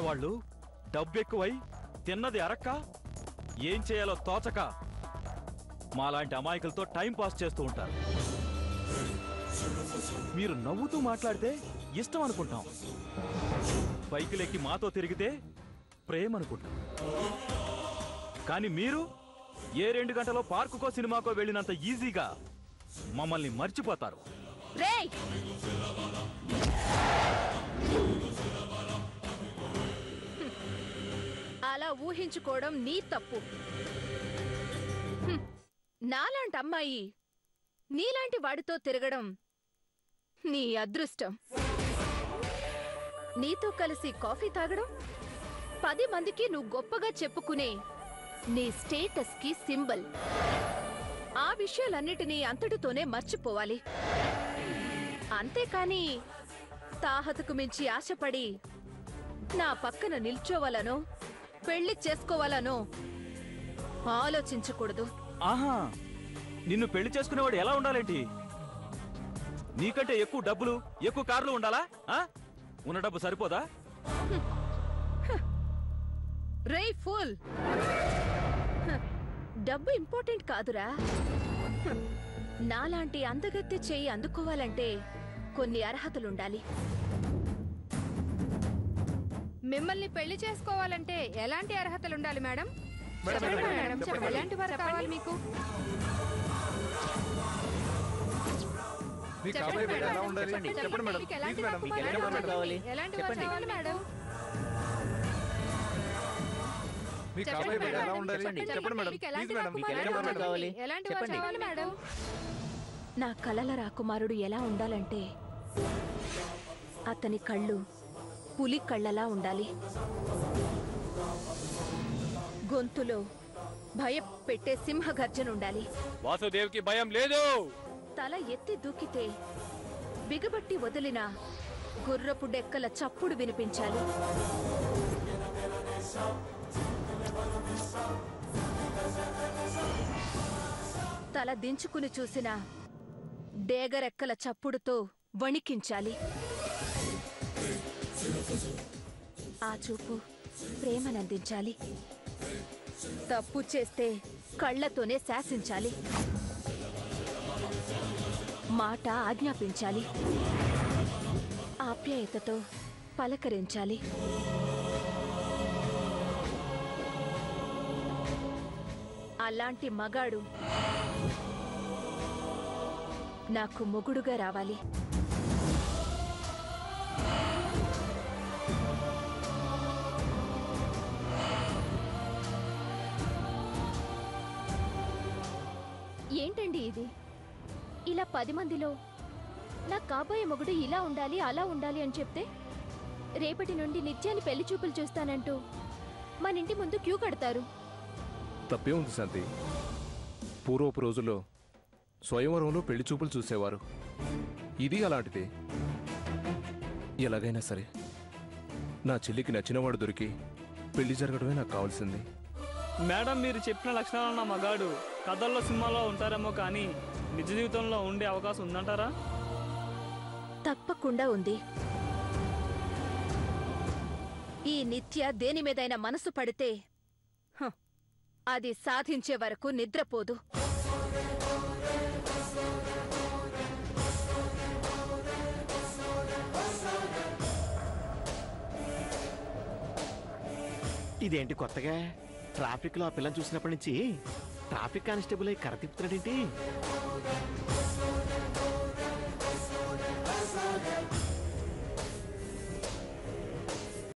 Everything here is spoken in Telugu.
ఆడవాళ్ళు డబ్బెక్కువై తిన్నది అరక్క ఏం చేయాలో తోచక మాలాంటి అమాయకులతో టైం పాస్ చేస్తూ ఉంటారు. మీరు నవ్వుతూ మాట్లాడితే ఇష్టం అనుకుంటాం, బైకులెక్కి మాతో తిరిగితే ప్రేమ అనుకుంటాం. కానీ మీరు ఏ 2 గంటలో పార్కుకో సినిమాకో వెళ్ళినంత ఈజీగా మమ్మల్ని మర్చిపోతారు. అలా ఊహించుకోవడం నీ తప్పు. నాలాంటి అమ్మాయి నీలాంటి వాడితో తిరగడం నీ అదృష్టం. నీతో కలిసి కాఫీ తాగడం 10 మందికి నువ్వు గొప్పగా చెప్పుకునే నీ స్టేటస్ కి సింబల్. ఆ విషయాలన్నిటినీ అంతటితోనే మర్చిపోవాలి. అంతేకాని తాహతకు మించి ఆశపడి నా పక్కన నిల్చోవాలనో పెళ్లి చేసుకోవాలనో ఆలోచించకూడదు. ఆహా, నిన్ను పెళ్లి చేసుకునేవాడు ఎలా ఉండాలేంటి? నీకంటే ఎక్కువ డబ్బులు, ఎక్కువ కార్లు ఉండాలా? ఉన్న డబ్బు సరిపోదా? రేయ్ ఫుల్, డబ్బు ఇంపార్టెంట్ కాదురా. నాలాంటి అందగత్తె చెయ్యి అందుకోవాలంటే కొన్ని అర్హతలుండాలి. మిమ్మల్ని పెళ్లి చేసుకోవాలంటే ఎలాంటి అర్హతలుండాలి మేడం? ఎలాంటి వారు కావాలి మీకు? ఎలాంటి వారు కావాలి మేడం? నా కలల రాకుమారుడు ఎలా ఉండాలంటే అతని కళ్ళు పులి కళ్ళలా ఉండాలి. గొంతులో భయపెట్టే సింహగర్జన ఉండాలి. వాసుదేవ్కి భయం లేదు. తల ఎత్తి దూకితే బిగబట్టి వదిలిన గుర్రపు డెక్కల చప్పుడు వినిపించాలి. తల దించుకుని చూసిన డేగరెక్కల చప్పుడుతో వణికించాలి. ఆ చూపు ప్రేమనందించాలి. తప్పు చేస్తే కళ్లతోనే శాసించాలి. మాట ఆజ్ఞాపించాలి. ఆప్యాయతతో పలకరించాలి. అలాంటి మగాడు నాకు మొగుడుగా రావాలి. ఏంటండి ఇది? ఇలా 10 మందిలో నా కాబోయే మొగుడు ఇలా ఉండాలి అలా ఉండాలి అని చెప్తే రేపటి నుండి నిత్యాన్ని పెళ్లి చూపులు చూస్తానంటూ మన ఇంటి ముందు క్యూ కడతారు. తప్పే ఉంది శాంతి. పూర్వపు రోజుల్లో స్వయంవరంలో పెళ్లి చూపులు చూసేవారు. ఇది అలాంటిదే. ఎలాగైనా సరే నా చెల్లికి నచ్చినవాడు దొరికి పెళ్లి జరగడమే నాకు కావాల్సింది. మేడం, మీరు చెప్పిన లక్షణాలున్న మగాడు కథల్లో సినిమాలో ఉంటారేమో కానీ నిజ జీవితంలో ఉండే అవకాశం ఉందంటారా? తప్పకుండా ఉంది. ఈ నిత్య దేని మీదైనా మనసు పడితే అది సాధించే వరకు నిద్రపోదు. ఇదేంటి కొత్తగా? ట్రాఫిక్ లో ఆ పిల్లని చూసినప్పటి నుంచి ట్రాఫిక్ కానిస్టేబుల్ అయి కర్ర తిప్పుతున్నాడేంటి?